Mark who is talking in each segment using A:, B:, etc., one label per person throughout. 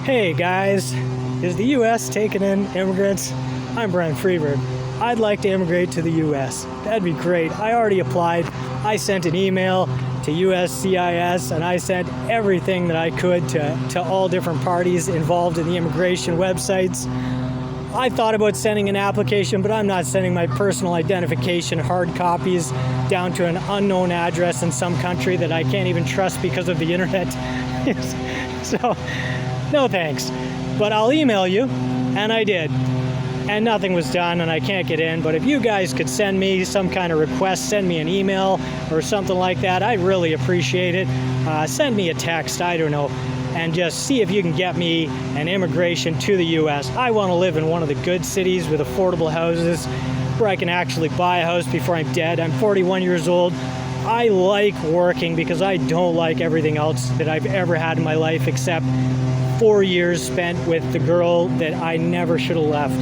A: Hey guys, is the U.S. taking in immigrants? I'm Brent Freeberg. I'd like to immigrate to the U.S. That'd be great. I already applied. I sent an email to USCIS and I sent everything that I could to all different parties involved in the immigration websites. I thought about sending an application, but I'm not sending my personal identification hard copies down to an unknown address in some country that I can't even trust because of the internet. So, no thanks. But I'll email you, and I did. And nothing was done, and I can't get in. But if you guys could send me some kind of request, send me an email or something like that, I'd really appreciate it. Send me a text, I don't know, and just see if you can get me an immigration to the U.S. I want to live in one of the good cities with affordable houses where I can actually buy a house before I'm dead. I'm 41 years old. I like working because I don't like everything else that I've ever had in my life except 4 years spent with the girl that I never should have left.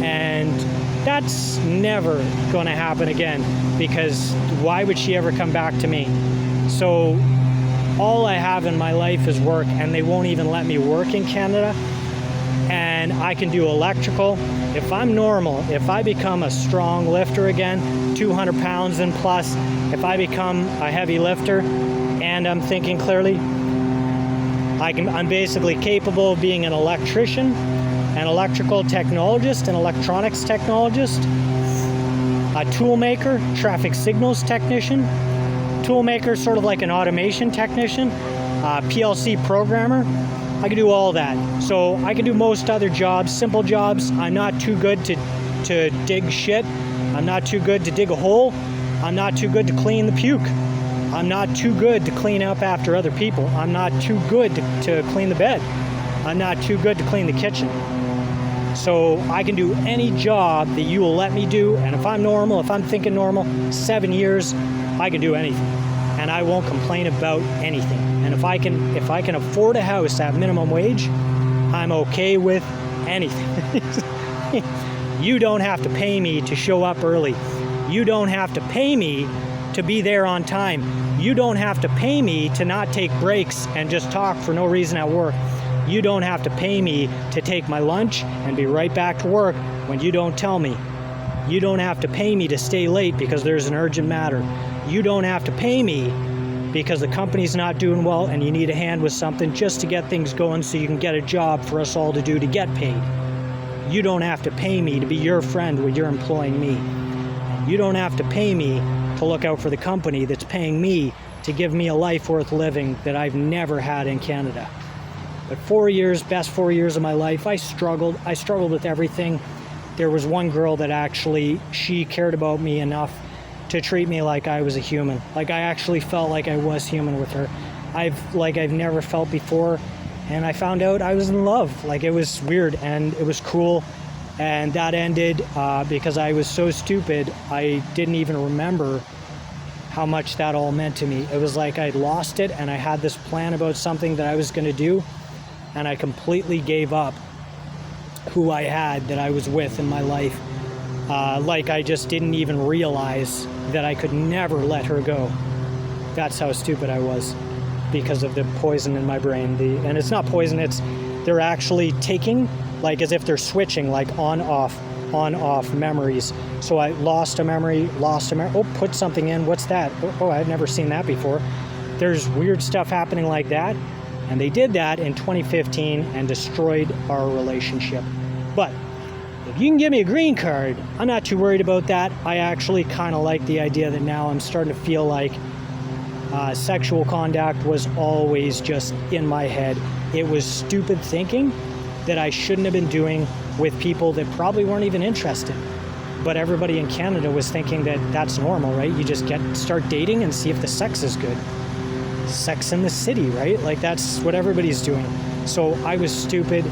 A: And that's never going to happen again, because why would she ever come back to me? So all I have in my life is work, and they won't even let me work in Canada. And I can do electrical. If I'm normal, if I become a strong lifter again, 200 pounds and plus, if I become a heavy lifter and I'm thinking clearly, I'm basically capable of being an electrician, an electrical technologist, an electronics technologist, a tool maker, traffic signals technician, tool maker, sort of like an automation technician, PLC programmer. I can do all that. So I can do most other jobs, simple jobs. I'm not too good to dig shit. I'm not too good to dig a hole. I'm not too good to clean the puke. I'm not too good to clean up after other people. I'm not too good to clean the bed. I'm not too good to clean the kitchen. So I can do any job that you will let me do, and if I'm normal, if I'm thinking normal, 7 years, I can do anything. And I won't complain about anything. And if I can afford a house at minimum wage, I'm okay with anything. You don't have to pay me to show up early. You don't have to pay me to be there on time. You don't have to pay me to not take breaks and just talk for no reason at work. You don't have to pay me to take my lunch and be right back to work when you don't tell me. You don't have to pay me to stay late because there's an urgent matter. You don't have to pay me because the company's not doing well and you need a hand with something just to get things going so you can get a job for us all to do to get paid. You don't have to pay me to be your friend when you're employing me. You don't have to pay me to look out for the company that's paying me to give me a life worth living that I've never had in Canada. But 4 years, best 4 years of my life, I struggled. I struggled with everything. There was one girl that actually, she cared about me enough to treat me like I was a human. Like I actually felt like I was human with her. I've never felt before. And I found out I was in love. Like it was weird and it was cool. And that ended because I was so stupid, I didn't even remember how much that all meant to me. It was like I'd lost it and I had this plan about something that I was going to do, and I completely gave up who I had that I was with in my life. Like I just didn't even realize that I could never let her go. That's how stupid I was because of the poison in my brain. And it's not poison, they're actually taking, like as if they're switching, like on off memories. So I lost a memory, oh, put something in, what's that? Oh, I've never seen that before. There's weird stuff happening like that. And they did that in 2015 and destroyed our relationship. But if you can give me a green card, I'm not too worried about that. I actually kind of like the idea that now I'm starting to feel like sexual conduct was always just in my head. It was stupid thinking that I shouldn't have been doing with people that probably weren't even interested. But everybody in Canada was thinking that that's normal, right? You just start dating and see if the sex is good. Sex in the city, right? Like that's what everybody's doing. So I was stupid,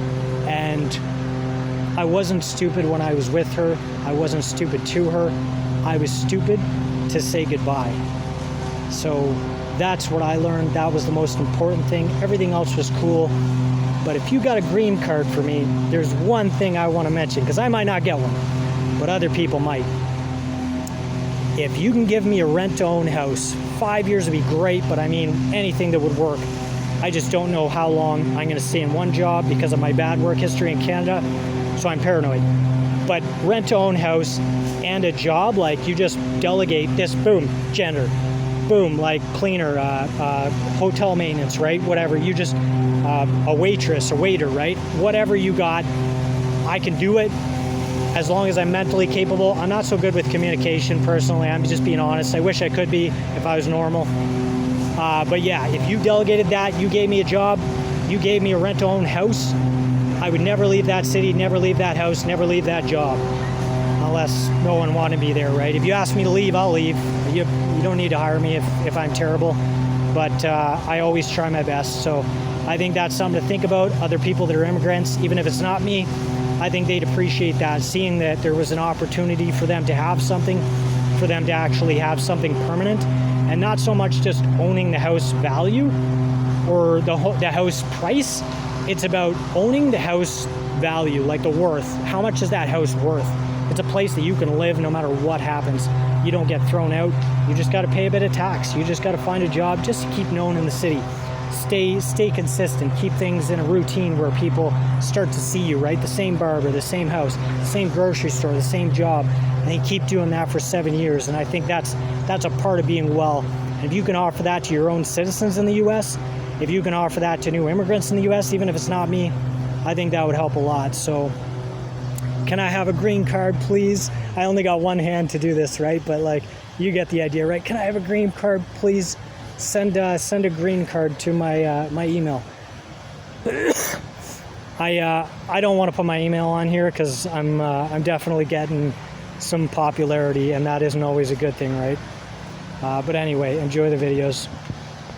A: and I wasn't stupid when I was with her. I wasn't stupid to her. I was stupid to say goodbye. So that's what I learned. That was the most important thing. Everything else was cool. But if you got a green card for me, there's one thing I want to mention, because I might not get one, but other people might. If you can give me a rent-to-own house, 5 years would be great, but I mean anything that would work. I just don't know how long I'm going to stay in one job because of my bad work history in Canada, so I'm paranoid. But rent-to-own house and a job, like you just delegate this, boom, janitor, boom, like cleaner, hotel maintenance, right? Whatever, you just, a waitress, a waiter, right? Whatever you got, I can do it as long as I'm mentally capable. I'm not so good with communication personally. I'm just being honest. I wish I could be if I was normal. But yeah, if you delegated that, you gave me a job, you gave me a rent-to-own house, I would never leave that city, never leave that house, never leave that job. Unless no one wanted me there, right? If you ask me to leave, I'll leave. You don't need to hire me if I'm terrible. But I always try my best. So I think that's something to think about. Other people that are immigrants, even if it's not me, I think they'd appreciate that, seeing that there was an opportunity for them to have something, for them to actually have something permanent, and not so much just owning the house value or the house price. It's about owning the house value, like the worth. How much is that house worth? It's a place that you can live no matter what happens. You don't get thrown out. You just got to pay a bit of tax. You just got to find a job just to keep known in the city. Stay consistent. Keep things in a routine where people start to see you, right? The same barber, the same house, the same grocery store, the same job. And they keep doing that for 7 years. And I think that's a part of being well. And if you can offer that to your own citizens in the U.S., if you can offer that to new immigrants in the U.S., even if it's not me, I think that would help a lot. So can I have a green card, please? I only got one hand to do this, right? But like, you get the idea, right? Can I have a green card, please? Send a green card to my my email. I don't want to put my email on here because I'm definitely getting some popularity, and that isn't always a good thing, right? But anyway, enjoy the videos.